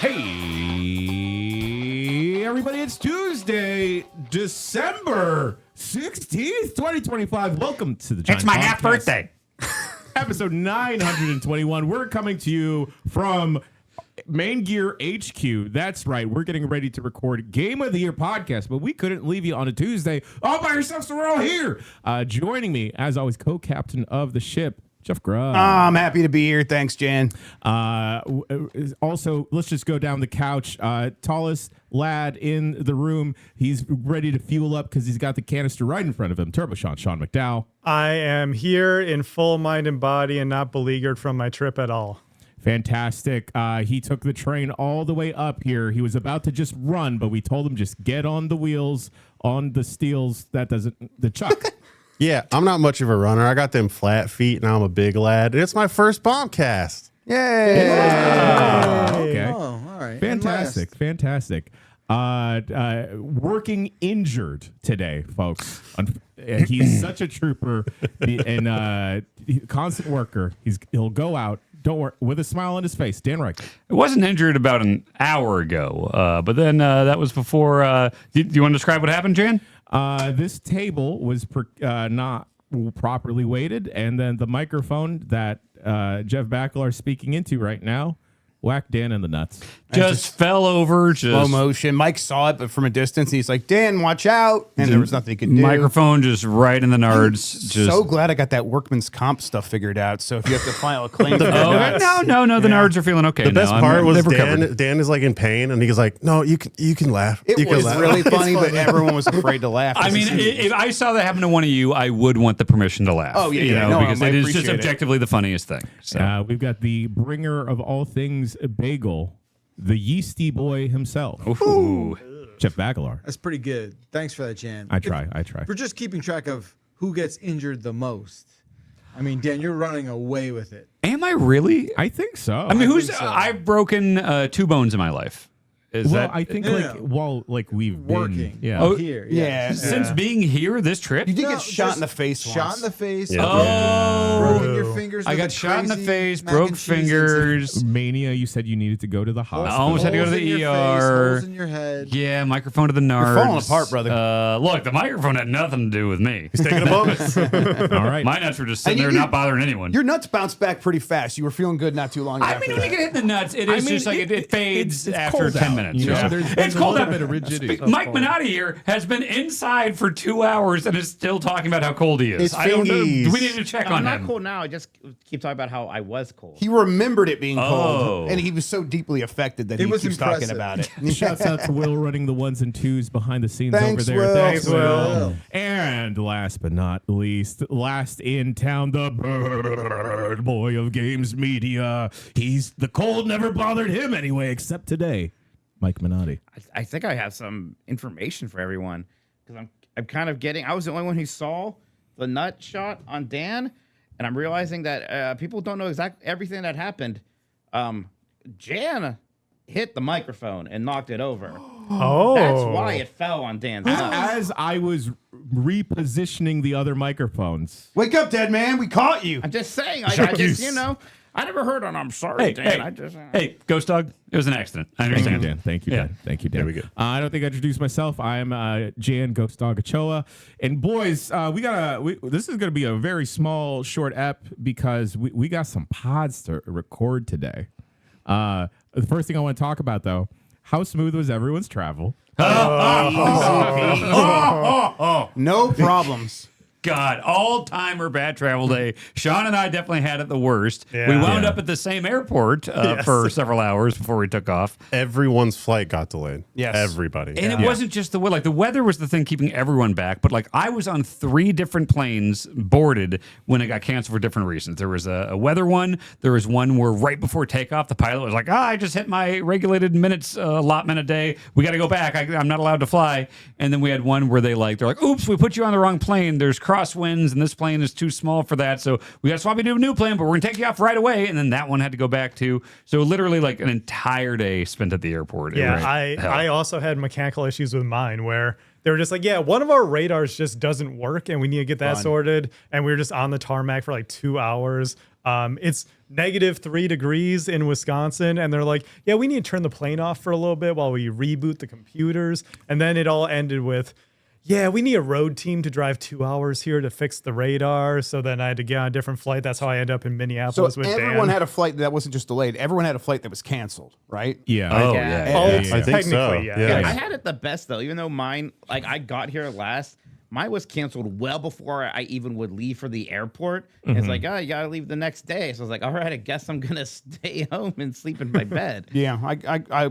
Hey, everybody, it's Tuesday, December 16th, 2025. Welcome to the Giant It's my Bombcast, half birthday. Episode 921. We're coming to you from Main Gear HQ. That's right. We're getting ready to record Game of the Year podcast, but we couldn't leave you on a Tuesday all by yourself, so we're all here. Joining me, as always, co-captain of the ship, Jeff Grubb. I'm happy to be here. Thanks, Jan. Also, let's just go down the couch. Tallest lad in the room. He's ready to fuel up because he's got the canister right in front of him. Turbo Sean McDowell. I am here in full mind and body and not beleaguered from my trip at all. Fantastic. He took the train all the way up here. He was about to just run, but we told him just get on the wheels, on the steels. That doesn't, the chuck. Yeah, I'm not much of a runner. I got them flat feet, and I'm a big lad. And it's my first Bombcast. Yay! Okay. Oh, all right. Fantastic. Fantastic. Working injured today, folks. He's such a trooper and constant worker. He'll go out. Don't worry, with a smile on his face. Dan Reichel. I wasn't injured about an hour ago, but then that was before. Do you want to describe what happened, Jan? This table was not properly weighted, and then the microphone that Jeff Backel is speaking into right now whacked Dan in the nuts. Just fell over. Slow motion. Mike saw it, but from a distance, and he's like, Dan, watch out. And there was nothing he could do. Microphone just right in the nards. So glad I got that workman's comp stuff figured out. So if you have to file a claim for No, the nards are feeling okay. The best now. part was they've recovered. Dan is like in pain, and he's like, "No, you can laugh. It you can was laugh." really funny, but everyone was afraid to laugh. I mean, if I saw that happen to one of you, I would want the permission to laugh. Oh, yeah, you yeah. know, No, because I it is just appreciate it. objectively the funniest thing. So. We've got the bringer of all things bagel, the yeasty boy himself, Ooh. Jeff Backel. That's pretty good. Thanks for that, Jan. I try. We're just keeping track of who gets injured the most. I mean, Dan, you're running away with it. Am I really? I think so. I mean, think so. I've broken 2 bones in my life. I think No. we've Working. been, yeah. Oh, Here. Yeah. Since being here, this trip? You did No, get shot just in the face Shot once. in the face. Yeah. Broken your fingers. I with got a shot in the crazy face, mac broke and cheese fingers. Mania, you said you needed to go to the I hospital. almost had to go to Holes the in your ER. Face, holes in your head. Yeah, microphone to the nards. falling apart, brother. Look, the microphone had nothing to do with me. He's taking a bonus. All right. My nuts were just sitting And there you not did- bothering anyone. Your nuts bounced back pretty fast. You were feeling good not too long I after mean, when you that. get hit in the nuts, it is just like it fades it's after cold 10 out, minutes. you know? Yeah. There's It's a cold little out. bit of rigidity. Mike Minotti here has been inside for 2 hours and is still talking about how cold he is. It's I don't know. fingies. We need to check I'm on not him. cold now. I just keep talking about how I was cold. He remembered it being Oh. cold, and he was so deeply affected that It he was keeps talking impressive. about it. Shouts out to Will running the ones and twos behind the scenes Thanks, over there. Will. Thanks, Thanks, Will. And last but not least, last in town, the bird boy of games media. The cold never bothered him anyway, except today. Mike Minotti. I think I have some information for everyone because I'm kind of getting. I was the only one who saw the nut shot on Dan, and I'm realizing that people don't know exactly everything that happened. Jan hit the microphone and knocked it over. Oh. That's why it fell on Dan's nuts. As I was repositioning the other microphones. Wake up, dead man. We caught you. I'm just saying. I just, I never heard on. I'm sorry, Dan. Hey, Ghost Dog, it was an accident. I Thank you, understand. Dan. Thank you, Yeah. Dan. Thank you, Dan. There we go. I don't think I introduced myself. I'm Jan Ghost Dog Ochoa. And boys, this is going to be a very small, short ep because we got some pods to record today. The first thing I want to talk about, though, how smooth was everyone's travel? No problems. God, all-timer bad travel day. Sean and I definitely had it the worst. Yeah. We wound Yeah. up at the same airport for several hours before we took off. Everyone's flight got delayed. Yes. Everybody. And it wasn't just the weather. Like, the weather was the thing keeping everyone back. But, like, I was on 3 different planes boarded when it got canceled for different reasons. There was a weather one. There was one where right before takeoff, the pilot was like, I just hit my regulated minutes allotment a day. We got to go back. I'm not allowed to fly. And then we had one where they're like, oops, we put you on the wrong plane. There's crosswinds, and this plane is too small for that. So we got to swap you to a new plane, but we're going to take you off right away. And then that one had to go back too. So literally like an entire day spent at the airport. It Yeah, was hell. I also had mechanical issues with mine where they were just like, yeah, one of our radars just doesn't work and we need to get that sorted. And we were just on the tarmac for like 2 hours. It's -3 degrees in Wisconsin. And they're like, yeah, we need to turn the plane off for a little bit while we reboot the computers. And then it all ended with, yeah, we need a road team to drive 2 hours here to fix the radar. So then I had to get on a different flight. That's how I ended up in Minneapolis So with everyone Dan. had a flight that wasn't just delayed. Everyone had a flight that was canceled, right? Yeah. Oh, Yeah. yeah. Oh, yeah, I think so. technically, yeah. I had it the best though, even though mine, like I got here last. Mine was canceled well before I even would leave for the airport. It's like, oh, you gotta leave the next day. So I was like, all right, I guess I'm gonna stay home and sleep in my bed. Yeah,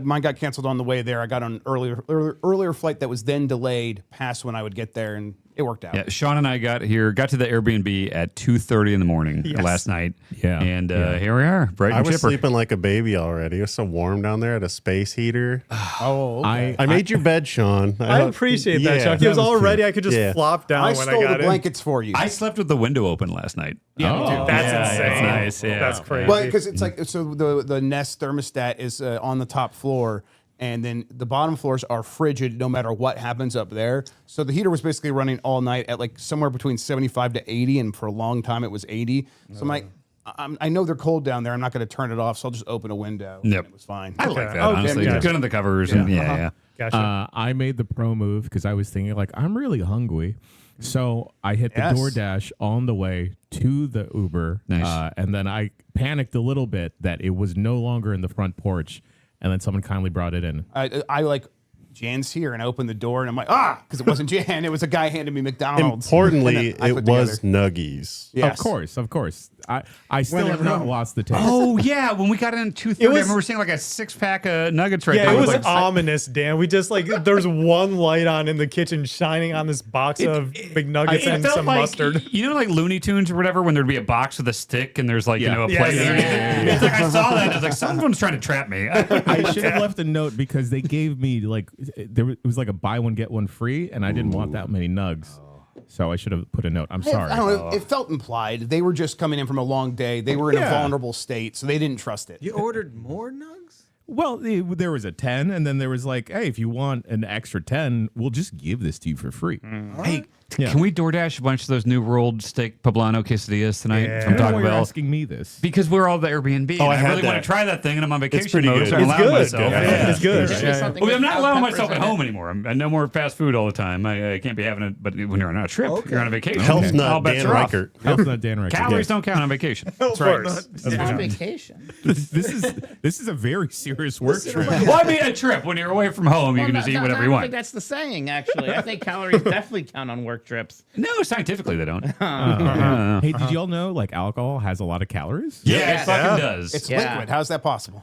mine got canceled on the way there. I got on an earlier flight that was then delayed past when I would get there, and it worked out. Yeah, Sean and I got to the Airbnb at 2:30 in the morning last night. Yeah. And here we are, bright I and was chipper. sleeping like a baby already. It was so warm down there at a space heater. Oh, okay. I made your bed, Sean. I appreciate that, Chuck. It was all ready. I could just flop down I when I stole got the in. blankets for you. I slept with the window open last night. Yeah, me too. That's Yeah, insane. that's nice, yeah. That's crazy. But because it's like, so the Nest thermostat is on the top floor, and then the bottom floors are frigid no matter what happens up there. So the heater was basically running all night at like somewhere between 75 to 80, and for a long time it was 80. So I'm like, I know they're cold down there. I'm not going to turn it off, so I'll just open a window. Yep. And it was fine. I like that, Okay, honestly. gotcha. Good on the covers. And yeah. Gotcha. I made the pro move because I was thinking like I'm really hungry, so I hit the Yes. DoorDash on the way to the Uber, Nice. and then I panicked a little bit that it was no longer in the front porch, and then someone kindly brought it in. I like, Jan's here, and I opened the door, and I'm like, because it wasn't Jan. It was a guy handing me McDonald's. Importantly, And then I it put was together. Nuggies. Yes. Of course. I still have not lost the taste. Oh, yeah. When we got in at 2:30, I remember seeing like a 6-pack of nuggets right Yeah, there. it was Like, ominous, Dan. We just like there's one light on in the kitchen shining on this box of McNuggets it and felt some like, mustard. You know, like Looney Tunes or whatever, when there'd be a box with a stick and there's like, Yeah. you know, a Yeah, plate yeah, underneath yeah, it. It's like, I saw that. And I was like, someone's trying to trap me. I should have left a note because they gave me like it was like a buy one get one free, and I didn't want that many nugs, so I should have put a note. I'm sorry. I don't know. It felt implied. They were just coming in from a long day. They were in a vulnerable state, so they didn't trust it. You ordered more nugs? Well, there was a 10, and then there was like, hey, if you want an extra 10, we'll just give this to you for free. Hey, Yeah. can we DoorDash a bunch of those new rolled steak poblano quesadillas tonight Yeah. from I don't know Taco why you're Bell? asking me this. Because we're all the Airbnb. Oh, and I I had really want that. to try that thing, and I'm on vacation pretty mode, good. so I'm It's allowing good. myself. Yeah, it's good. Just Yeah. something Well, I'm with not allowing peppers myself in at it. home anymore. I no more fast food all the time. I can't be having it. But when you're on a trip, Okay. you're on a vacation. Health All nut, bets Dan are off. Reichert. Health nut Dan Reichert. Calories don't count on vacation. That's right. On vacation. This is a very serious work trip. Well, I mean, a trip. When you're away from home, you can just eat whatever I you don't want. think that's the saying, actually. I think calories definitely count on work trips. No, scientifically they don't. Hey, did y'all know like alcohol has a lot of calories? Yeah, it fucking does. It's Yeah. liquid. How's that possible?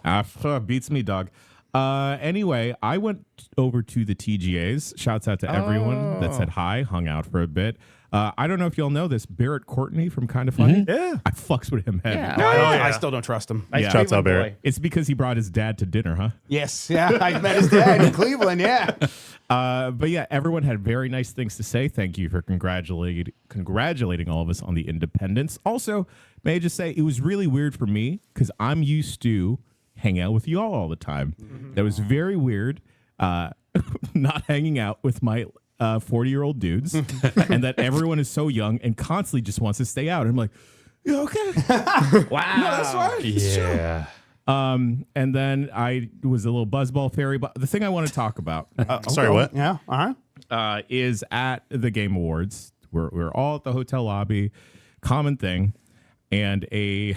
Beats me, dog. Anyway, I went over to the TGAs. Shouts out to everyone that said hi, hung out for a bit. I don't know if y'all know this. Barrett Courtney from Kind of Funny. Yeah. I fucks with him heavy. Yeah. I still don't trust him. Nice Yeah. Shouts out, Cleveland Barrett. boy. It's because he brought his dad to dinner, huh? Yes. Yeah. I met his dad in Cleveland. Yeah. But yeah, everyone had very nice things to say. Thank you for congratulating all of us on the independence. Also, may I just say it was really weird for me because I'm used to hang out with y'all all the time. That was very weird. Not hanging out with my 40-year-old dudes, and that everyone is so young and constantly just wants to stay out. And I'm like, yeah, okay. Wow. No, that's fine. yeah. And then I was a little buzzball fairy. But the thing I want to talk about Sorry, what? Yeah. is at the Game Awards. We're all at the hotel lobby, common thing, and a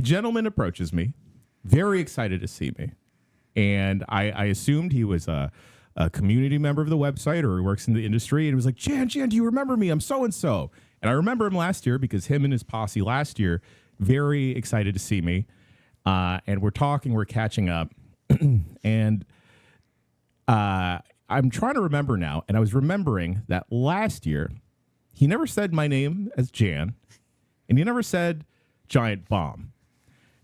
gentleman approaches me, very excited to see me, and I assumed he was a community member of the website or he works in the industry, and he was like, Jan, do you remember me? I'm so and so, and I remember him last year because him and his posse last year, very excited to see me, and we're talking, we're catching up, and I'm trying to remember now, and I was remembering that last year, he never said my name as Jan, and he never said giant bomb.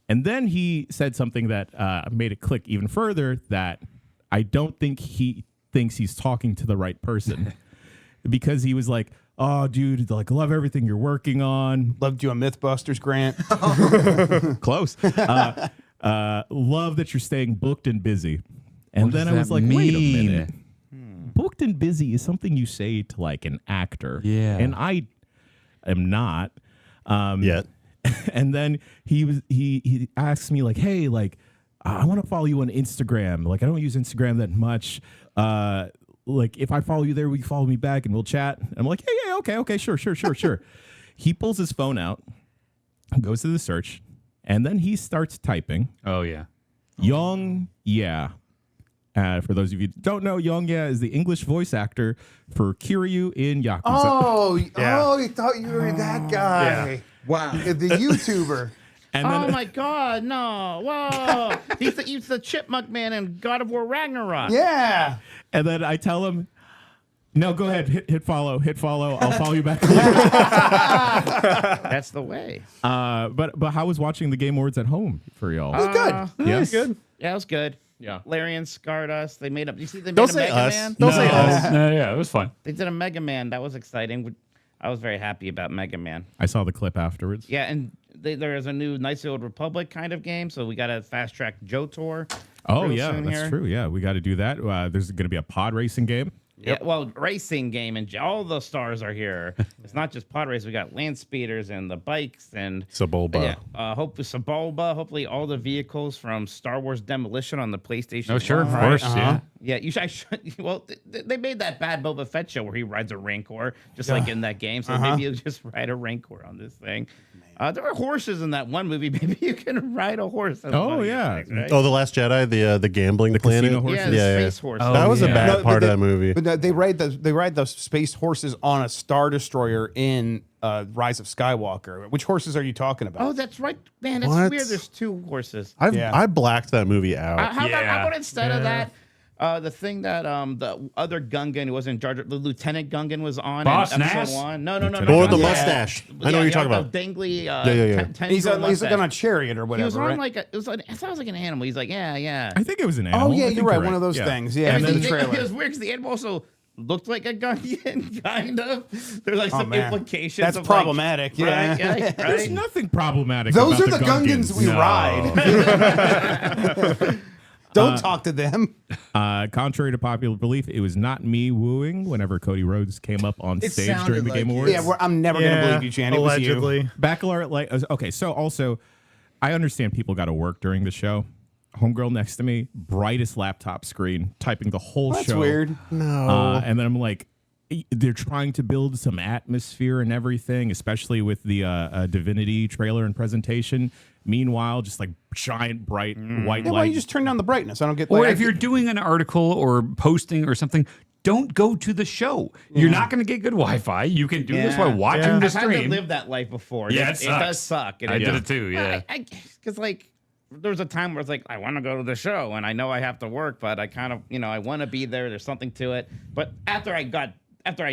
And then he said something that made it click even further, that I don't think he thinks he's talking to the right person. Because he was like, oh, dude, like, love everything you're working on. Loved you on Mythbusters, Grant. Close. Love that you're staying booked and busy. And What then does I was that like, wait a mean? minute. booked and busy is something you say to like an actor. Yeah. And I am not. Yet. And then he asks me like, hey, like, I want to follow you on Instagram. Like, I don't use Instagram that much. Like, if I follow you there, will you follow me back and we'll chat? And I'm like, yeah, okay, sure. He pulls his phone out, goes to the search, and then he starts typing. Oh yeah. Young, yeah. For those of you who don't know, Young, yeah, is the English voice actor for Kiryu in Yakuza. Oh, Yeah. oh, you thought you were that guy. Yeah. Wow. The YouTuber. And Oh then, my God, no! Whoa, he's the Chipmunk Man in God of War Ragnarok. Yeah. and then I tell him, no, go ahead, hit follow. I'll follow you back. That's the way. But how was watching the Game Awards at home for y'all? Good. Yes? Good. Yeah, it was good. Yeah. Larian scarred us. They made up. You see, they Don't made a say Mega us. Man. Don't say us. Yeah, it was fun. They did a Mega Man. That was exciting. I was very happy about Mega Man. I saw the clip afterwards. Yeah, and there is a new Knights of the Old Republic kind of game, so we got a fast track Joe tour. Oh, real yeah, soon that's here. true. Yeah, we got to do that. There's going to be a pod racing game. Yeah, well, racing game and all the stars are here. It's not just pod race. We got land speeders and the bikes and Sabulba. yeah, hopefully Sabulba. Hopefully all the vehicles from Star Wars Demolition on the PlayStation. Oh sure, of 1. course, yeah. Yeah, I should. Well, they made that bad Boba Fett show where he rides a Rancor, just like in that game. So maybe you'll just ride a Rancor on this thing. There were horses in that one movie. Maybe you can ride a horse. That's Oh, one of these yeah. things, right? Oh, the Last Jedi, the gambling planet. casino horse? Yeah, the space horse. That was a yeah. bad No, part but of that movie. But they ride the space horses on a Star Destroyer in Rise of Skywalker. Which horses are you talking about? Oh, that's right, man. That's What? weird. There's two horses. I blacked that movie out. How Yeah. about instead of Yeah. that, the thing that the other Gungan who was in charge, the Lieutenant Gungan was on Boss in episode Nass? 1. No. Or the Yeah. mustache. I know what you're talking about. The dangly, Yeah. he's like on a chariot or He whatever. was on right? like it sounds like an animal. He's like, yeah. I think it was an Oh animal. I yeah, think you're right. right. One of those Yeah. things. Yeah, And in then the it trailer. was weird because the animal also looked like a Gungan, kind of. There's like some man. implications. That's of problematic, Like, yeah. right, yeah, There's right. nothing problematic Those about are the Gungans we No. ride. Don't talk to them. Contrary to popular belief, it was not me wooing whenever Cody Rhodes came up on It stage sounded during the like Game you. Awards. Yeah, I'm never gonna believe you, Chan. It was you. Allegedly. Baccalaureate, like, okay, so also, I understand people got to work during the show. Homegirl next to me, brightest laptop screen, typing the whole That's show. weird. No. And then I'm like, they're trying to build some atmosphere and everything, especially with the Divinity trailer and presentation. Meanwhile, just like giant, bright white Yeah, why light. don't you just turn down the brightness? I don't get. Or like, if you're doing an article or posting or something, don't go to the show. You're not going to get good Wi-Fi. You can do this Yeah. while watching Yeah. the I've had to stream. live that life before. Yeah, it it does sucks. suck. And I it did does- it too. Yeah. Because like there was a time where it's like I want to go to the show and I know I have to work, but I kind of I want to be there. There's something to it. But after I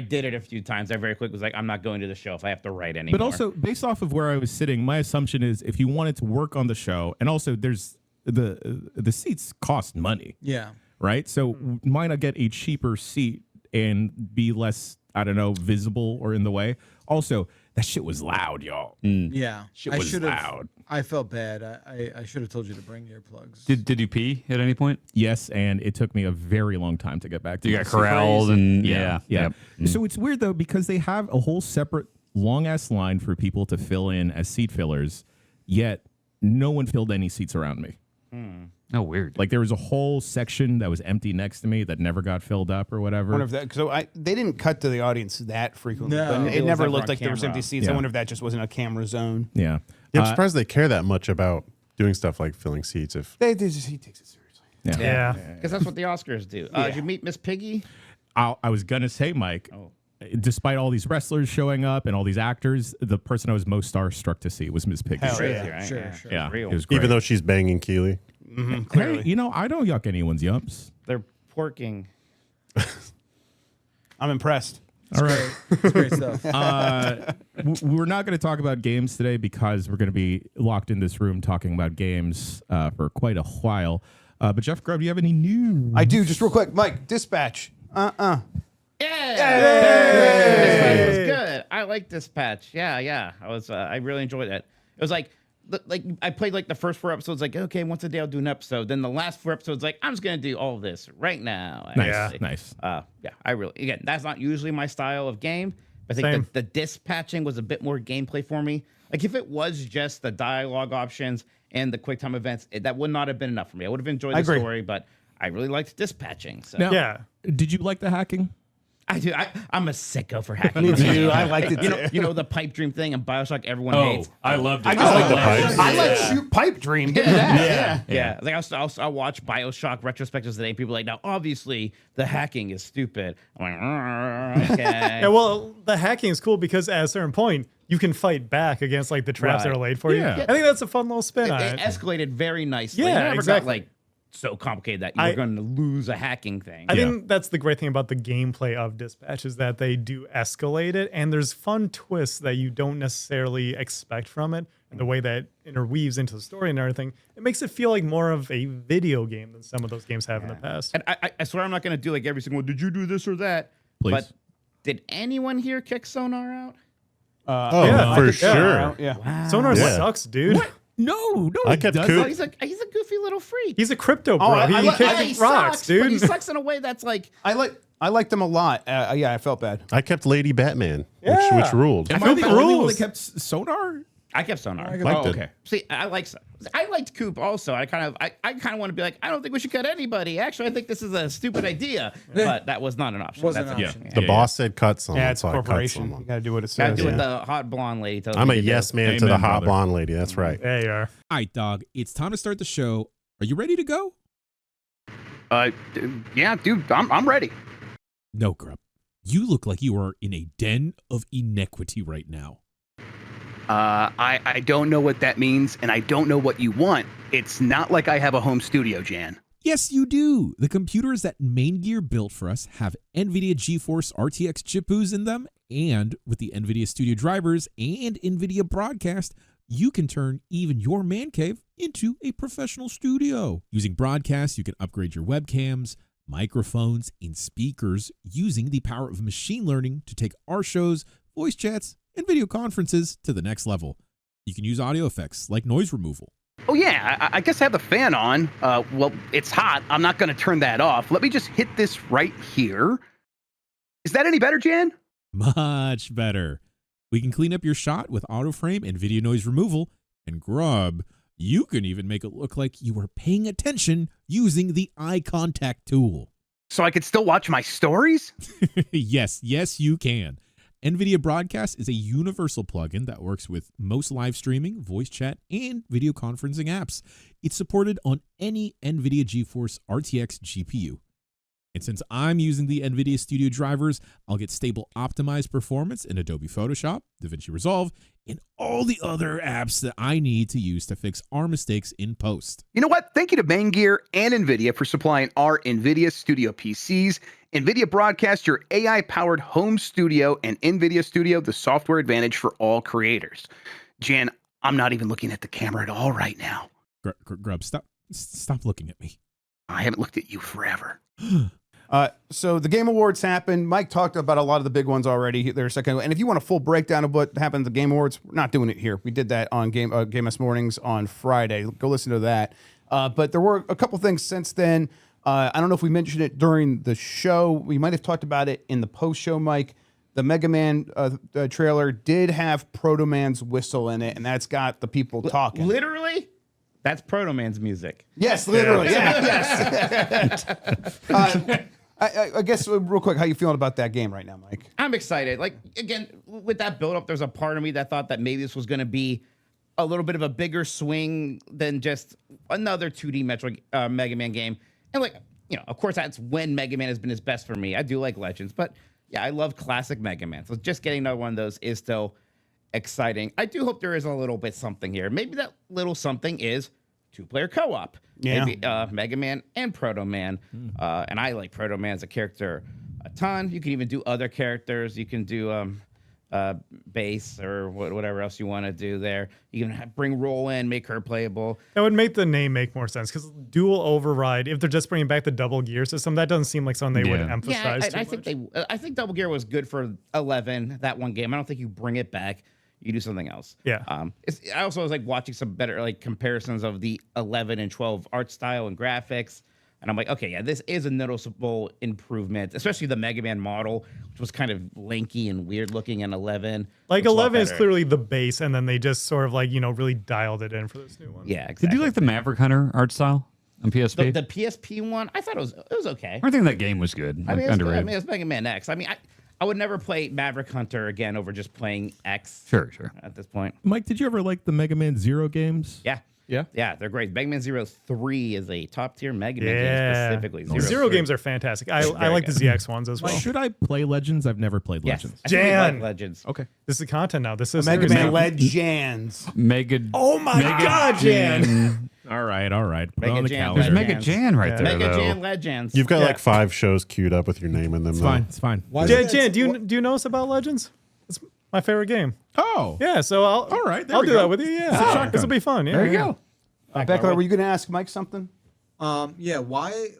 did it a few times, I very quickly was like, I'm not going to the show if I have to write anymore. But also, based off of where I was sitting, my assumption is if you wanted to work on the show, and also there's the seats cost money, Yeah. right? So why not get a cheaper seat and be less, I don't know, visible or in the way? Also, that shit was loud, y'all. Yeah. Shit was should've- loud. I felt bad. I should have told you to bring earplugs. Did you pee at any point? Yes, and it took me a very long time to get back to You my got seat. corralled and Yeah. Yep. So it's weird though because they have a whole separate long ass line for people to fill in as seat fillers, yet no one filled any seats around me. Oh, weird. Like there was a whole section that was empty next to me that never got filled up or whatever. I wonder if that. So they didn't cut to the audience that frequently. No. but Maybe it it was never never looked on like there was camera. empty seats. I Yeah. wonder if that just wasn't a camera zone. Yeah. I'm surprised they care that much about doing stuff like filling seats. If He takes it seriously. Yeah. Yeah. because that's what the Oscars do. Did you meet Miss Piggy? I was gonna say, Mike. Despite all these wrestlers showing up and all these actors, the person I was most starstruck to see was Miss Piggy. Hell Crazy, yeah. right? Sure. Yeah, Real. it was great. even though she's banging Keeley. Hey, I don't yuck anyone's yumps. They're porking. I'm impressed. All right. It's great stuff. We're not going to talk about games today because we're going to be locked in this room talking about games for quite a while. But Jeff Grubb, do you have any news? I do. Just real quick, Mike. Dispatch. Yeah. Dispatch was good. I like Dispatch. Yeah. I really enjoyed it. It was like like I played like the first 4 episodes, like, okay, once a day I'll do an episode. Then the last 4 episodes, like, I'm just gonna do all of this right now. Nice, nice. Yeah, I really, again, that's not usually my style of game. I think the dispatching was a bit more gameplay for me. Like if it was just the dialogue options and the quick time events, that would not have been enough for me. I would have enjoyed the story, but I really liked dispatching. So. Now, did you like the hacking? I do. I'm a sicko for hacking. Me too. I liked it too. You know the pipe dream thing and BioShock everyone hates. I loved it. I like the pipes. I like shoot pipe dream. Give me that. Yeah. Like I'll watch BioShock retrospectives today. People are like, now obviously the hacking is stupid. I'm like, okay. Yeah, well, the hacking is cool because at a certain point you can fight back against like the traps that are laid for you. Yeah. I think that's a fun little spin on It it. escalated very nicely. Yeah, it never exactly. got like so complicated that you were going to lose a hacking thing. I think that's the great thing about the gameplay of Dispatch is that they do escalate it, and there's fun twists that you don't necessarily expect from it, and the way that interweaves into the story and everything. It makes it feel like more of a video game than some of those games have in the past. And I swear I'm not going to do like every single, did you do this or that? Please. But did anyone here kick Sonar out? For sure. Yeah. Sonar Yeah. sucks, dude. What? No, I he kept doesn't. Coop. He's a goofy little freak. He's a crypto bro. I he like- kicks he rocks, sucks, dude. But he sucks in a way that's like, I liked them a lot. Yeah, I felt bad. I kept Lady Batman, Yeah. which ruled. Am I I feel the the only one rules. that kept Sonar? I kept Sonar. Liked it. Okay. See, I liked Coop also. I kind of want to be like, I don't think we should cut anybody. Actually, I think this is a stupid idea. But that was not an option. Wasn't That's an an option. The boss said cut someone, Yeah, it's so a I cut corporation. You someone. got to do what it Gotta says. do what the hot blonde lady tells I'm me a to do. yes man to Amen, the hot brother. blonde lady. That's right. There you are. All right, dog. It's time to start the show. Are you ready to go? Yeah, dude, I'm ready. No, Grub. You look like you are in a den of inequity right now. I don't know what that means, and I don't know what you want. It's not like I have a home studio, Jan. Yes, you do. The computers that Main Gear built for us have NVIDIA GeForce RTX GPUs in them, and with the NVIDIA Studio drivers and NVIDIA Broadcast, you can turn even your man cave into a professional studio. Using Broadcast, you can upgrade your webcams, microphones, and speakers using the power of machine learning to take our shows, voice chats, and video conferences to the next level. You can use audio effects like noise removal. Oh, yeah, I guess I have the fan on. Well, it's hot. I'm not going to turn that off. Let me just hit this right here. Is that any better, Jan? Much better. We can clean up your shot with auto frame and video noise removal. And Grub, you can even make it look like you are paying attention using the eye contact tool. So I could still watch my stories? Yes, you can. NVIDIA Broadcast is a universal plugin that works with most live streaming, voice chat, and video conferencing apps. It's supported on any NVIDIA GeForce RTX GPU. And since I'm using the NVIDIA Studio drivers, I'll get stable optimized performance in Adobe Photoshop, DaVinci Resolve, and all the other apps that I need to use to fix our mistakes in post. You know what? Thank you to Main Gear and NVIDIA for supplying our NVIDIA Studio PCs. NVIDIA Broadcast, your AI-powered home studio, and NVIDIA Studio, the software advantage for all creators. Jan, I'm not even looking at the camera at all right now. Grub, stop looking at me. I haven't looked at you forever. So the Game Awards happened. Mike talked about a lot of the big ones already there a second ago. And if you want a full breakdown of what happened at the Game Awards, we're not doing it here. We did that on Game S Mornings on Friday. Go listen to that. But there were a couple things since then. I don't know if we mentioned it during the show. We might have talked about it in the post-show, Mike. The Mega Man trailer did have Proto Man's whistle in it, and that's got the people talking. Literally, that's Proto Man's music. Yes, literally. Yeah, yes. I guess real quick, how you feeling about that game right now, Mike? I'm excited. Like, again, with that build-up, there's a part of me that thought that maybe this was going to be a little bit of a bigger swing than just another 2D Mega Man game. And, like, you know, of course, that's when Mega Man has been his best for me. I do like Legends, but, yeah, I love classic Mega Man. So just getting another one of those is still exciting. I do hope there is a little bit something here. Maybe that little something is two-player co-op. Yeah. Maybe Mega Man and Proto Man. And I like Proto Man as a character a ton. You can even do other characters. You can do bass or whatever else you want to do there. You can bring Roll in, make her playable. That would make the name make more sense because dual override, if they're just bringing back the double gear system, that doesn't seem like something they would emphasize. I think Double Gear was good for 11, that one game. I don't think you bring it back. you do something else. Yeah. I also was like watching some better like comparisons of the 11 and 12 art style and graphics. And I'm like, okay, yeah, this is a noticeable improvement, especially the Mega Man model, which was kind of lanky and weird looking in 11. Like Looks a lot 11 is better. clearly the base, and then they just sort of like, really dialed it in for this new one. Yeah, exactly. Did you like the Maverick Hunter art style on PSP? the PSP one? I thought it was okay. I think that game was good. I mean, Underrated. it's Mega Man X. I mean, I would never play Maverick Hunter again over just playing X. Sure. At this point. Mike, did you ever like the Mega Man Zero games? Yeah. Yeah? Yeah, they're great. Mega Man Zero 3 is a top tier Mega Man game Yeah. specifically. The Zero 3. games are fantastic. I like the ZX ones as well. Should I play Legends? I've never played Yes. Legends. I think we Jan. like Legends. Okay. This is content now. This is Mega series Man now. Legends. Mega. Oh my God, Jan. All right. Put Mega it on the Jan calendar. There's Mega Legends. Jan right there, Mega though. Jan Legends. You've got Yeah. like 5 shows queued up with your name in them. It's though. fine. It's fine. Why Jan, is that- do you know us about Legends? It's my favorite game. Oh. Yeah, so all right, there I'll we do go. that with you. Yeah, this will be fun. Yeah, There you go. Beckler, were you going to ask Mike something? Yeah, why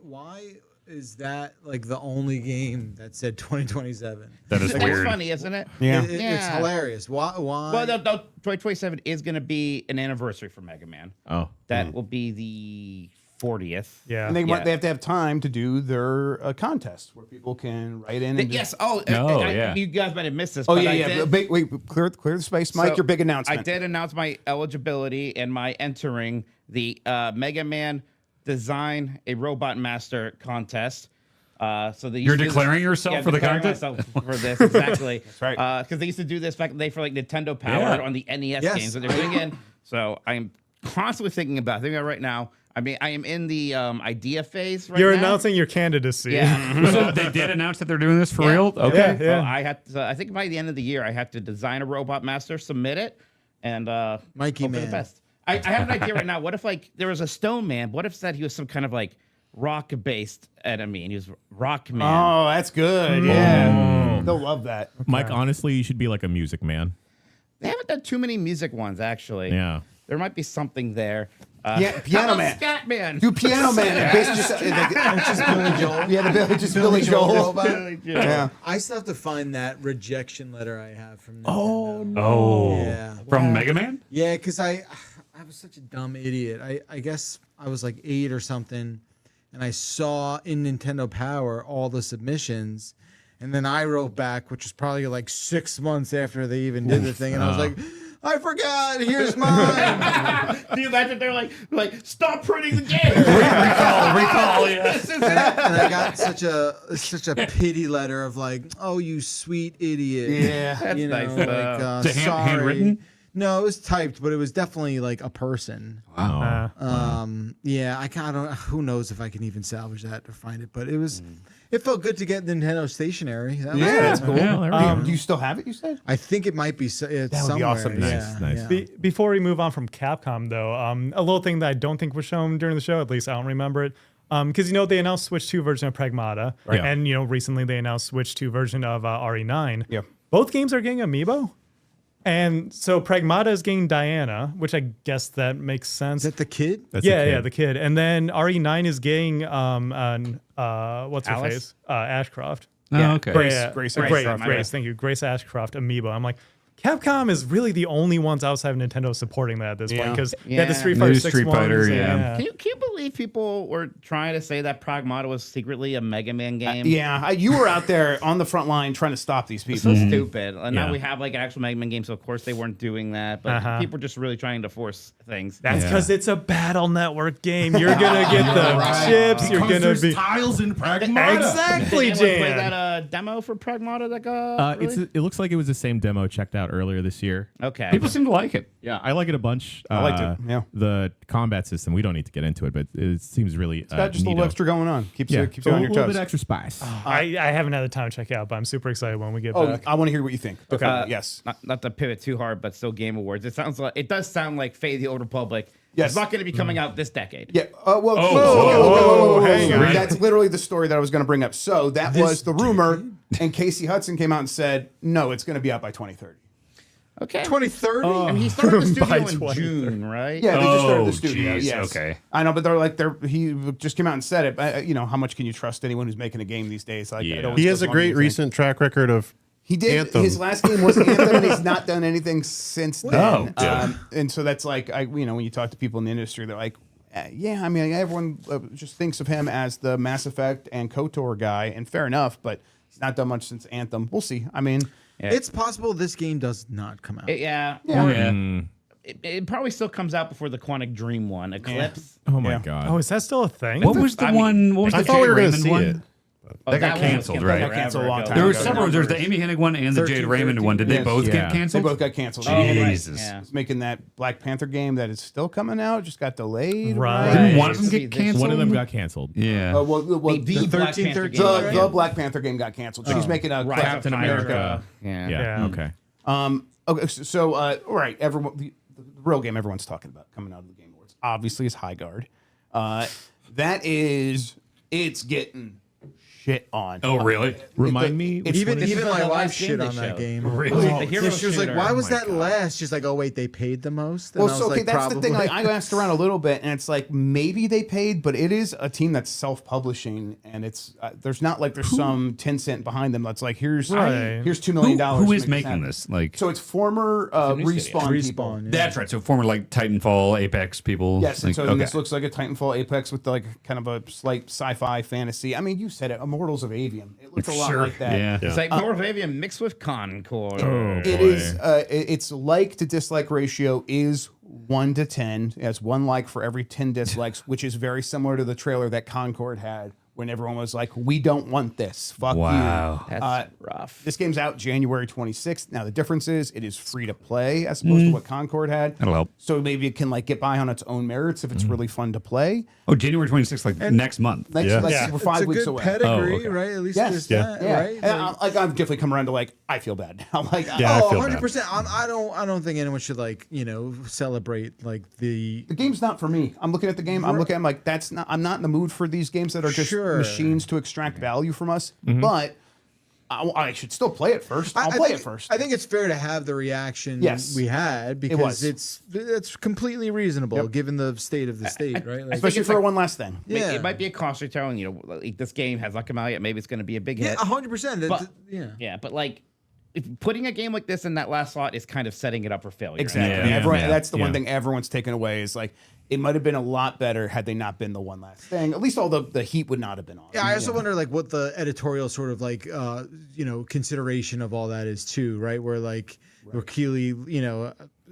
is that like the only game that said 2027? That is That's weird. funny, isn't it? Yeah. It's Yeah. hilarious. Why? Well, no, 2027 is going to be an anniversary for Mega Man. Oh. That will be the 40th. Yeah. And they Yeah. they have to have time to do their contest where people can write in. And Yes. Oh, yeah. You guys might have missed this. Oh but yeah, I yeah. did- Wait, clear the space, Mike. So, Your big announcement. I did announce my eligibility and my entering the Mega Man Design a Robot Master contest. So they You're used to do this- declaring yourself yeah, for the declaring contest? myself for this, exactly. That's right. Because they used to do this back in the day for like Nintendo Power Yeah. on the NES Yes. games that they're doing in. So I'm constantly thinking about right now. I mean, I am in the idea phase right You're now. announcing your candidacy. Yeah. So they did announce that they're doing this for Yeah. real? Okay. So Yeah. I have to, I think by the end of the year, I have to design a Robot Master, submit it, and Mikey hope for the Man. best. I have an idea right now. What if like there was a Stone Man? What if that he was some kind of like rock-based enemy and he was Rock Man? Oh, that's good. Yeah, they'll love that. Mike, honestly, you should be like a music man. They haven't done too many music ones actually. Yeah. There might be something there. Yeah, Piano how about Man. Scat Man. Do Piano Man. And basically just Billy Joel. Yeah, just Billy Joel. Robot. Yeah. I still have to find that rejection letter I have from Nintendo. Oh, no. Oh. Yeah. From Mega Man? Yeah, because I was such a dumb idiot. I guess I was like 8 or something, and I saw in Nintendo Power all the submissions, and then I wrote back, which was probably like 6 months after they even did the thing, and I was like, I forgot. Here's mine. Do you imagine they're like stop printing the game? Recall, yeah. This is and I got such a pity letter of like, oh, you sweet idiot. Yeah. That's You know, nice, like, though. Is it sorry. handwritten? No, it was typed, but it was definitely like a person. Wow. Yeah, I don't. Who knows if I can even salvage that or find it? But it was. It felt good to get Nintendo stationery. That was Yeah, that's fun. cool. Yeah, there we go. Do you still have it? You said? I think it might be. It's That would be somewhere. awesome. Yeah, Nice. yeah. Before we move on from Capcom, though, a little thing that I don't think was shown during the show, at least I don't remember it, because they announced Switch 2 version of Pragmata, Right. and recently they announced Switch 2 version of RE9. Yep. Both games are getting amiibo, and so Pragmata is getting Diana, which I guess that makes sense. Is that the kid? That's a yeah, kid. the kid, and then RE9 is getting what's her Alice? face? Ashcroft. Oh, okay. Grace Ashcroft, Grace, yeah. thank you. Grace Ashcroft amiibo. I'm like, Capcom is really the only ones outside of Nintendo supporting that at this point Yeah. because they had the Yeah. Street Fighter New 6 Street Fighter, ones, yeah. Can you believe people were trying to say that Pragmata was secretly a Mega Man game? Yeah, you were out there on the front line trying to stop these people. So stupid. And Yeah. now we have like an actual Mega Man game, so of course they weren't doing that. But Uh-huh. people are just really trying to force things. That's because it's a Battle Network game. You're gonna get the chips. You're gonna be tiles in Pragmata. exactly, Did anyone play Jan. that demo for Pragmata that got released? It looks like it was the same demo checked out earlier this year. Okay. People seem to like it. Yeah, I like it a bunch. I liked it, yeah. The combat system, we don't need to get into it, but it seems really It's got just a little neato. extra going on. Keeps Yeah, you on your a little toes. bit extra spice. I haven't had the time to check it out, but I'm super excited when we get Oh, back. I want to hear what you think. Okay. Yes. Not to pivot too hard, but still Game Awards. It does sound like Fate of the Old Republic. Yes. It's not going to be coming out this decade. Yeah. Well. whoa, hang on. That's literally the story that I was going to bring up. So that was the rumor, and Casey Hudson came out and said, "No, it's going to be out by 2030." Okay. 2030. I mean, he started the By studio in 2030. June, right? Yeah, they just started Oh, the studio. geez, Yes. okay. I know, but he just came out and said it. How much can you trust anyone who's making a game these days? Like, Yeah. it always He has goes a along great with the same. recent track record of He did. Anthem. His last game was Anthem, and he's not done anything since then. yeah. And so that's like, when you talk to people in the industry, they're like, yeah, I mean, everyone just thinks of him as the Mass Effect and KOTOR guy, and fair enough, but he's not done much since Anthem. We'll see. I mean, It's possible this game does not come out. It probably still comes out before the Quantic Dream one, Eclipse. Oh my god. Oh, is that still a thing? What was the one? What was I the thought we Jade were going to Raymond see one? it. That got canceled, right? That got canceled a long time There were ago. several. There's the Amy Hennig one and the Jade 13, Raymond one. Did they Yes. both Yeah. get They canceled? both got canceled. Jesus. Yeah. He's making that Black Panther game that is still coming out. Just got delayed. Right. Didn't one of them It's get canceled? One of them got canceled. Yeah. Well, The Black 13, Panther 13, game. right? the Black Panther game got canceled. She's making a Right. Captain America. Yeah. Yeah. Okay. Okay, so all right, everyone, the real game everyone's talking about coming out of the Game Awards obviously is High Guard. It's getting shit on. Oh, really? Remind me. it's- Even This is even the my last wife game shit they on that showed. game. Really? The hero She was like, shooter. "Why was my that God. last?" She's like, "Oh wait, they paid the most." And Well, I was so okay, like, that's the thing. "Probably." Like, I asked around a little bit, and it's like maybe they paid, but it is a team that's self-publishing, and it's there's not like there's some Tencent behind them that's like here's Right. here's $2 million. Who to is make making happen. this? Like, So it's former new studio. respawn people. Respawn. Yeah. that's right. So former like Titanfall, Apex people. Yes, and Like, so okay. this looks like a Titanfall Apex with like kind of a slight sci-fi fantasy. I mean, you said it, Immortals of Avium. It looks a lot Sure. like that. Yeah. It's like more of Avian mixed with Concord. It is. Its like to dislike ratio is 1 to 10. It has 1 like for every 10 dislikes, which is very similar to the trailer that Concord had when everyone was like, "We don't want this. Fuck Wow. you." That's rough. This game's out January 26th. Now the difference is it is free to play as opposed to what Concord had. That'll help. So maybe it can like get by on its own merits if it's really fun to play. Oh, January 26th, like next month. Next, Yeah. like, Yeah. we're It's 5 a weeks good away. pedigree, Oh, okay. right? At least Yes. there's Yeah. that, Yeah, right? and I've definitely come around to like I feel bad. I'm like, Yeah, I Oh, feel bad. 100%. I don't think anyone should like, celebrate like the the game's not for me. I'm looking at the game. I'm looking at it, I'm like, that's not. I'm not in the mood for these games that are just Sure. machines to extract value from us. Mm-hmm. But I should still play it first. I'll play it first. I think it's fair to have the reaction Yes. we had because was. it's completely reasonable given the state of the state, right? Like, Especially for one last thing. yeah, It might be a costly telling, like this game has not come out yet. Maybe it's going to be a big yeah, hit. 100%. But- Yeah. Yeah, but like if putting a game like this in that last slot is kind of setting it up for failure. Exactly. Yeah. Everyone, Yeah. that's the one Yeah. thing everyone's taken away is like it might have been a lot better had they not been the one last thing. At least all the heat would not have been on. Yeah, I also wonder like what the editorial sort of like consideration of all that is too, right? Where like where Keeley,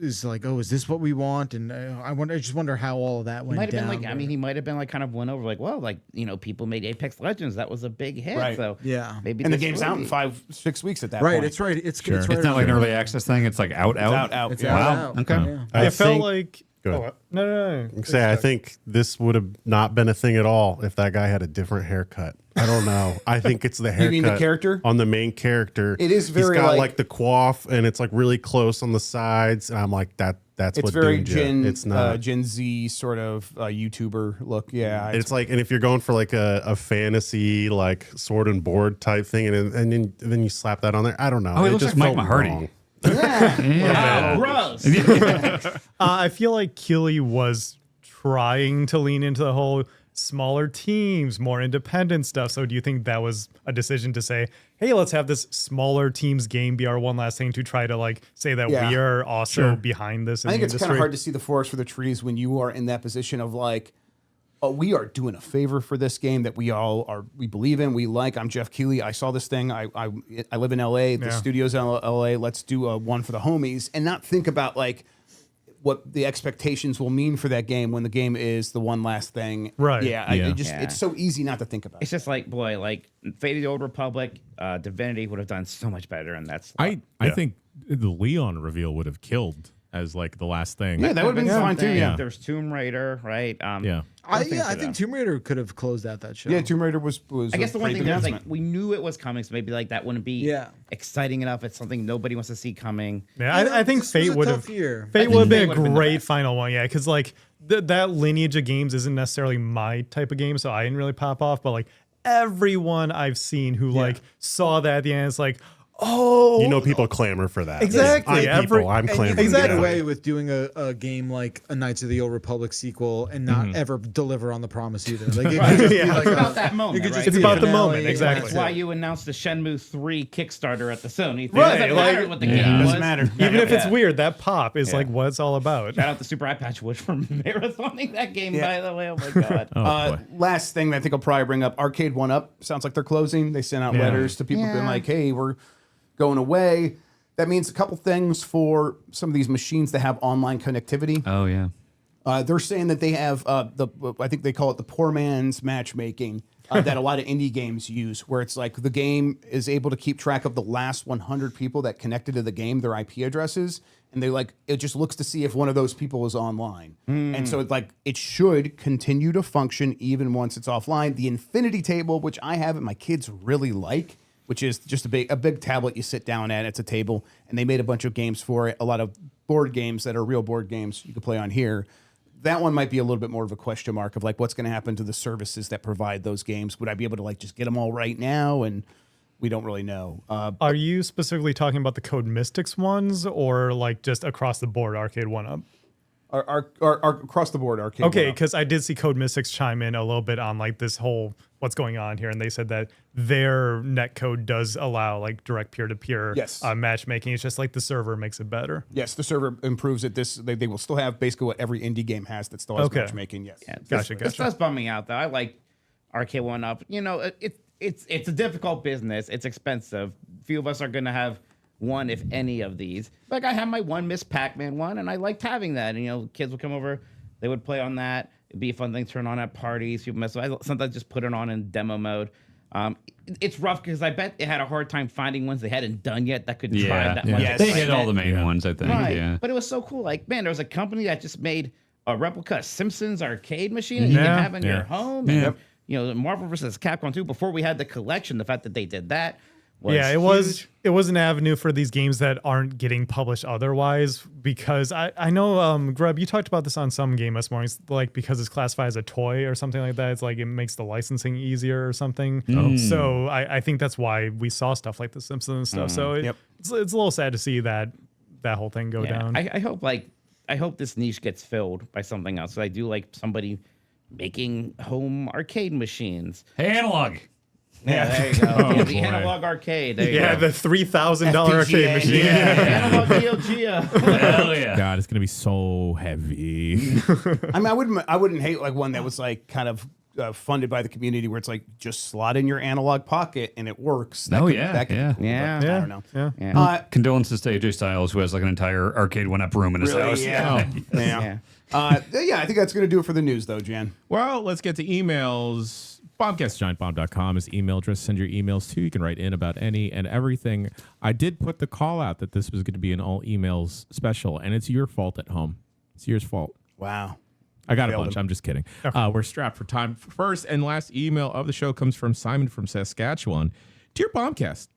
is like, oh, is this what we want? And I just wonder how all of that He went might have down. been like, I mean, he might have been like kind of won over, like, well, like, people made Apex Legends. That was a big hit. Right. So Yeah. maybe And the this games will out in be- 5-6 weeks at that right, point. it's right. It's right It's not like an early access thing. It's like out. out. It's yeah. out. Okay. Yeah. I It felt think- like. Go Oh, ahead. no. I think this would have not been a thing at all if that guy had a different haircut. I don't know. I think it's the haircut. mean the character? On the main character. It is very, He's got like- like the coif and it's like really close on the sides. And I'm like, that's It's what very doomed you. Gen. It's not. Gen Z sort of YouTuber look. Yeah. It's like, and if you're going for like a fantasy, like sword and board type thing, and then you slap that on there, I don't know. Oh, it looks just like Mike felt Mahardy. wrong. Oh, gross. I feel like Keeley was trying to lean into the whole smaller teams, more independent stuff. So do you think that was a decision to say, hey, let's have this smaller teams game be our one last thing to try to like say that Yeah. we are also behind this in I think the it's kind industry? of hard to see the forest for the trees when you are in that position of like, oh, we are doing a favor for this game that we believe in, we like. I'm Jeff Keighley. I saw this thing. I live in LA. The Yeah. studio's in LA. Let's do a one for the homies and not think about like what the expectations will mean for that game when the game is the one last thing. Right. Yeah. Yeah. It's so easy not to think about. It's just like, boy, like Fate of the Old Republic, Divinity would have done so much better in that slot. I think the Leon reveal would have killed as like the last thing. Yeah, that would have been fine too. Yeah. There's Tomb Raider, right? Yeah. I think Tomb Raider could have closed out that show. Yeah, Tomb Raider was I guess a the one pretty thing big is like announcement. we knew it was coming, so maybe like that wouldn't be Yeah. exciting enough. It's something nobody wants to see coming. Yeah, I think this was Fate a would tough have year. Fate think would have Fate been a would've been the great best. final one, yeah, because like that lineage of games isn't necessarily my type of game, so I didn't really pop off. But like everyone I've seen who like saw that at the end is like, Oh, You know, people clamor for that. Exactly. I'm people. I'm And And you clamoring. can Exactly. get away with doing a game like a Knights of the Old Republic sequel and not ever deliver on the promise either. Like, it could just be Yeah. like It's about that moment, it could right? just It's be a about the finale, moment, and exactly. That's that's why it. you announced the Shenmue 3 Kickstarter at the Sony thing. Right, It doesn't like- matter what the game was. doesn't matter. Even if it's Yeah. weird, that pop is like what it's all about. Shout out to Super Eye Patch Wood for marathoning that game, Yeah. by the way. Oh my god. Oh, boy. Last thing that I think I'll probably bring up, Arcade 1-Up. Sounds like they're closing. They sent out letters to people being like, hey, we're going away. That means a couple things for some of these machines that have online connectivity. Oh yeah. They're saying that they have I think they call it the poor man's matchmaking that a lot of indie games use, where it's like the game is able to keep track of the last 100 people that connected to the game, their IP addresses, and it just looks to see if one of those people is online. And so it should continue to function even once it's offline. The Infinity Table, which I have and my kids really like, which is just a big tablet you sit down at. It's a table, and they made a bunch of games for it. A lot of board games that are real board games you can play on here. That one might be a little bit more of a question mark of like what's going to happen to the services that provide those games. Would I be able to like just get them all right now? And we don't really know. Are you specifically talking about the Code Mystics ones or like just across the board Arcade 1-Up? Our across the board arcade. Okay, 1-Up. because I did see Code Mystics chime in a little bit on like this whole what's going on here, and they said that their netcode does allow like direct peer-to-peer Yes. matchmaking. It's just like the server makes it better. Yes, the server improves it. They will still have basically what every indie game has that still has Okay. matchmaking. Yes. Yeah, Gotcha, This gotcha. does bum me out though. I like Arcade 1-Up. You know, it's a difficult business. It's expensive. Few of us are gonna have one, if any, of these. Like I have my one Miss Pac-Man one, and I liked having that. And, you know, kids would come over, they would play on that. It'd be a fun thing to turn on at parties. People mess with. I sometimes just put it on in demo mode. It's rough because I bet they had a hard time finding ones they hadn't done yet that could drive that much. Yes. They hit all excitement. the main ones, I think. Right. Yeah. But it was so cool. Like, man, there was a company that just made a replica Simpsons arcade machine that you Yeah. can have in your home. Yeah. And, you know, Marvel vs. Capcom 2, before we had the collection, the fact that they did that was Yeah, huge. it was an avenue for these games that aren't getting published otherwise, because I know Grub, you talked about this on some game this morning, like because it's classified as a toy or something like that, it's like it makes the licensing easier or something. So I think that's why we saw stuff like The Simpsons and stuff. So it's a little sad to see that whole thing go Yeah. down. I hope this niche gets filled by something else. I do like somebody making home arcade machines. Hey, analog. Yeah, there you go. Yeah, the analog arcade. There you Yeah, go. the $3,000 arcade FPGA. machine. Analog Neo Geo. Hell yeah. God, it's gonna be so heavy. I mean, I wouldn't hate like one that was like kind of funded by the community where it's like just slot in your analog pocket and it works. That could- yeah, that could be yeah. cool, Yeah. but Yeah. I don't know. Yeah. Yeah. Condolences to AJ Styles, who has like an entire arcade 1-Up room in his Really? house. Yeah. Yeah. Yeah, I think that's going to do it for the news, though, Jan. Well, let's get to emails. Bombcast@giantbomb.com is the email address. Send your emails to. You can write in about any and everything. I did put the call out that this was going to be an all emails special, and it's your fault at home. It's your fault. Wow. I got a Failed bunch. him. I'm just kidding. We're strapped for time. First and last email of the show comes from Simon from Saskatchewan. Dear Bombcast,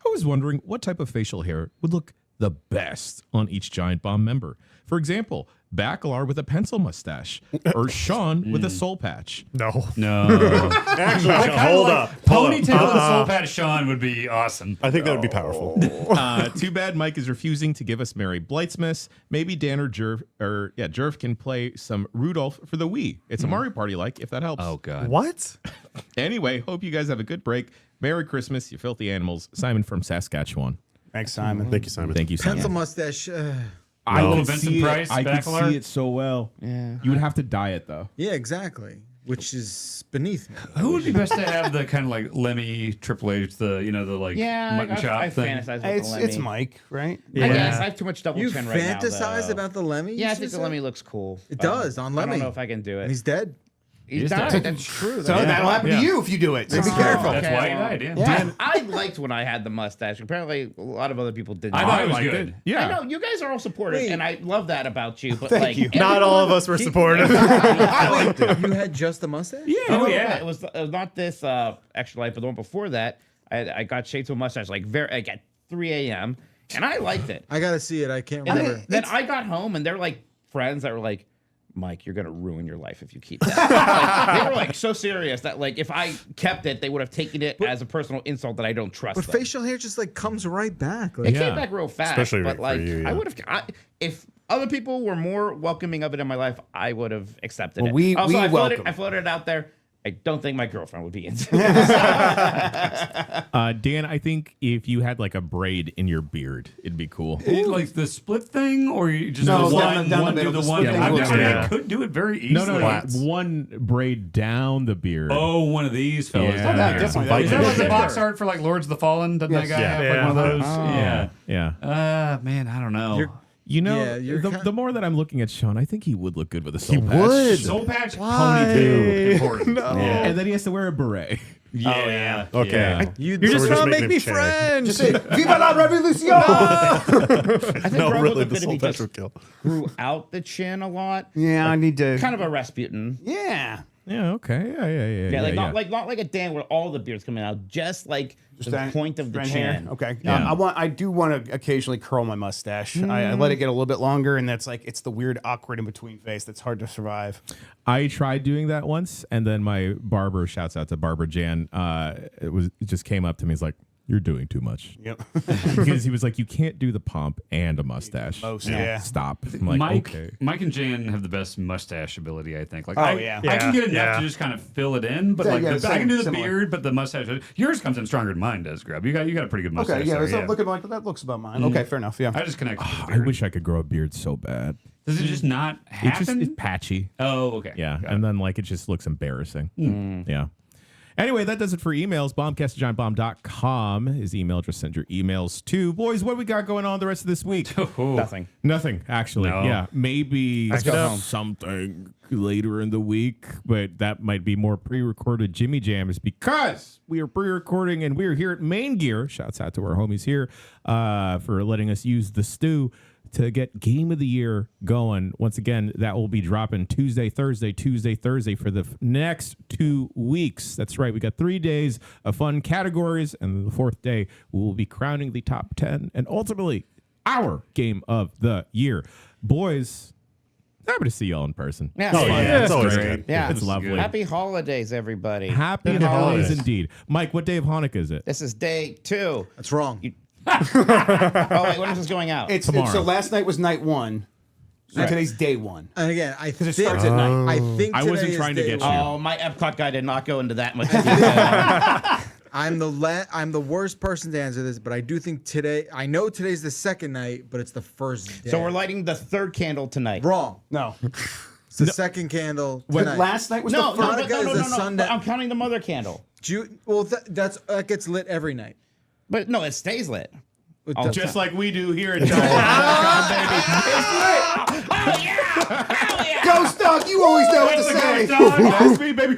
I was wondering what type of facial hair would look the best on each Giant Bomb member. For example, Bacalar with a pencil mustache or Sean with a soul patch. No. No. Actually, hold up. Ponytail with a soul patch Sean would be awesome. I think that would be powerful. Too bad Mike is refusing to give us Mary Blightsmith. Maybe Dan or Jerv can play some Rudolph for the Wii. It's a Mario Party like, if that helps. Oh, God. What? Anyway, hope you guys have a good break. Merry Christmas, you filthy animals. Simon from Saskatchewan. Thanks, Simon. Thank you, Simon. Thank you, Simon. Pencil mustache. I Oh, can Vincent see Price, it. I can Bacalar? see it so well. Yeah. You would have to dye it though. Yeah, exactly. Which is beneath me. Who would be best to have the kind of like Lemmy Triple H, the like Yeah, mutton chop I thing? fantasize with It's the Lemmy. it's Mike, right? I Yeah. guess I have too much double You chin right now. fantasize though. about the Lemmy? Yeah, I you think the said? Lemmy looks cool. It does, on I Lemmy. don't know if I can do And it. he's dead. He's dead. died. That's true. So that'll happen to you if you do it. So be careful. That's why he died, yeah. Yeah. I liked when I had the mustache. Apparently, a lot of other people didn't. I thought it was liked good. it. Yeah. I know you guys are all supportive, Wait. and I love that about you. But Thank like, you. Not all of us were supportive. I liked it. You had just the mustache? Yeah, Oh, yeah. It was not this extra life, but the one before that. I got shaved to a mustache like at 3 a.m. and I liked it. I gotta see it. I can't And remember. then I got home, and they're like friends that were like, Mike, you're gonna ruin your life if you keep that. Like, they were like so serious that like if I kept it, they would have taken it as a personal insult that I don't trust. But them. facial hair just like comes right back. Like, It came back real fast, Especially but for like you, yeah. I would have if other people were more welcoming of it in my life, I would have accepted Well, it. we I welcome floated it out there. I don't think my girlfriend would be into it. Dan, I think if you had like a braid in your beard, it'd be cool. Like the split thing, or you just No, do down the one middle, do the the one. split thing. I Yeah. could do it very easily. No, one braid down the beard. Oh, one of these fellas. Yeah. down Oh, that here. definitely- Is that like the Yeah. box art for like Lords of the Fallen? Doesn't that guy Yes. have Yeah. like one of those? Yeah. Yeah. Man, I don't know. You know, Yeah, you're the more that I'm looking at Sean, I think he would look good with a soul He patch. would. Soul patch, ponytail, important. Yeah. And then he has to wear a beret. Yeah. Okay. Yeah. You're So just we're trying to just make me making it French. Viva la revolution! I think No, Rob really, looked the good if soul he patch just would kill. grew out the chin a lot. Yeah, I need to. Kind of a Rasputin. Yeah. Yeah, okay. Yeah. Yeah, not like a Dan where all the beard's coming out, just like the that point of the strand chin. hair. Okay. Yeah. I do want to occasionally curl my mustache. I let it get a little bit longer, and that's like it's the weird, awkward in between face that's hard to survive. I tried doing that once, and then my barber, shouts out to Barber Jan, it just came up to me. He's like, "You're doing too much." Yep. Because he was like, "You can't do the pomp and a mustache." Most, yeah. Stop. I'm like, Mike, okay. Mike and Jan have the best mustache ability, I think. Like, Oh, I, yeah. I can get enough Yeah. to just kind of fill it in, but Yeah, like yeah, I can do the similar. beard, but the mustache. Yours comes in stronger than mine does, Grub. You got a pretty good mustache. Okay. Yeah. there, So looking like that looks about mine. Okay. Fair enough. Yeah. I just connect. with the I beard. wish I could grow a beard so bad. Does it just not It's happen? patchy. Oh, okay. Yeah. Got And then like it just looks embarrassing. Yeah. Anyway, that does it for emails. Bombcast@giantbomb.com is the email address. Send your emails to. Boys, what we got going on the rest of this week? Nothing. Nothing, actually. No. Yeah, maybe Let's go home. something later in the week, but that might be more pre-recorded Jimmy Jams because we are pre-recording and we're here at Main Gear. Shouts out to our homies here for letting us use the stew to get Game of the Year going. Once again, that will be dropping Tuesday, Thursday for the next 2 weeks. That's right. We got 3 days of fun categories, and the fourth day we will be crowning the top 10 and ultimately our Game of the Year. Boys, happy to see y'all in person. Yeah. Oh, yeah. It's always great. good. Yeah. It's lovely. Happy holidays, everybody. Happy Happy holidays holidays. indeed. Mike, what day of Hanukkah is it? This is day 2. That's wrong. Oh wait, when is this going out? It's Tomorrow. so last night was night 1. So today's day 1. And again, I think it starts at night. I think I wasn't today is trying to day get one. you. Oh, my Epcot guy did not go into that much detail. I'm the worst person to answer this, but I do think today. I know today's the second night, but it's the first day. So we're lighting the 3rd candle tonight. wrong. No. It's the second candle But tonight. last night was No, the no, first. no, no, is no, a no. sundown. I'm counting the mother candle. Well, that gets lit every night. But no, it stays lit. It Oh, does- Just like we do here at Giant. Ghost dog, you always know what to say. That's me, baby.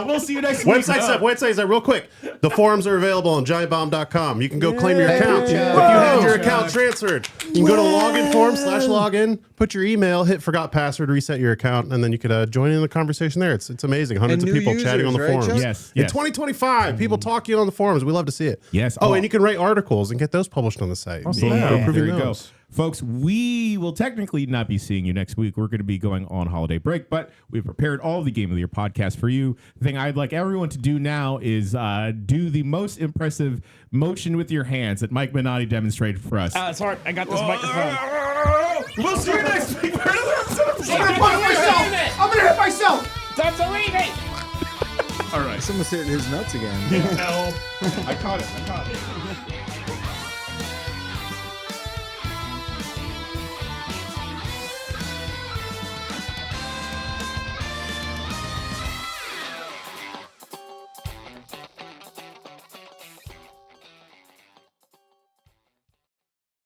We'll see you next week. Website real quick. The forums are available on giantbomb.com. You can go claim your account. If you had your account transferred, you can go to login form /login, put your email, hit forgot password, reset your account, and then you could join in the conversation there. It's amazing. Hundreds And of new people chatting on the users, right, forums. Chuck? Yes, In yes. 2025, people talking on the forums. We love to see it. Yes. Oh, Oh. and you can write articles and get those published on the site. Yeah, improving there you go. those. Folks, we will technically not be seeing you next week. We're going to be going on holiday break, but we've prepared all the Game of the Year podcast for you. The thing I'd like everyone to do now is do the most impressive motion with your hands that Mike Minotti demonstrated for us. It's hard. I got this microphone. We'll see you next week for another episode. I'm gonna hit myself. Time to leave it. All right. Someone's hitting his nuts again. No, I caught it.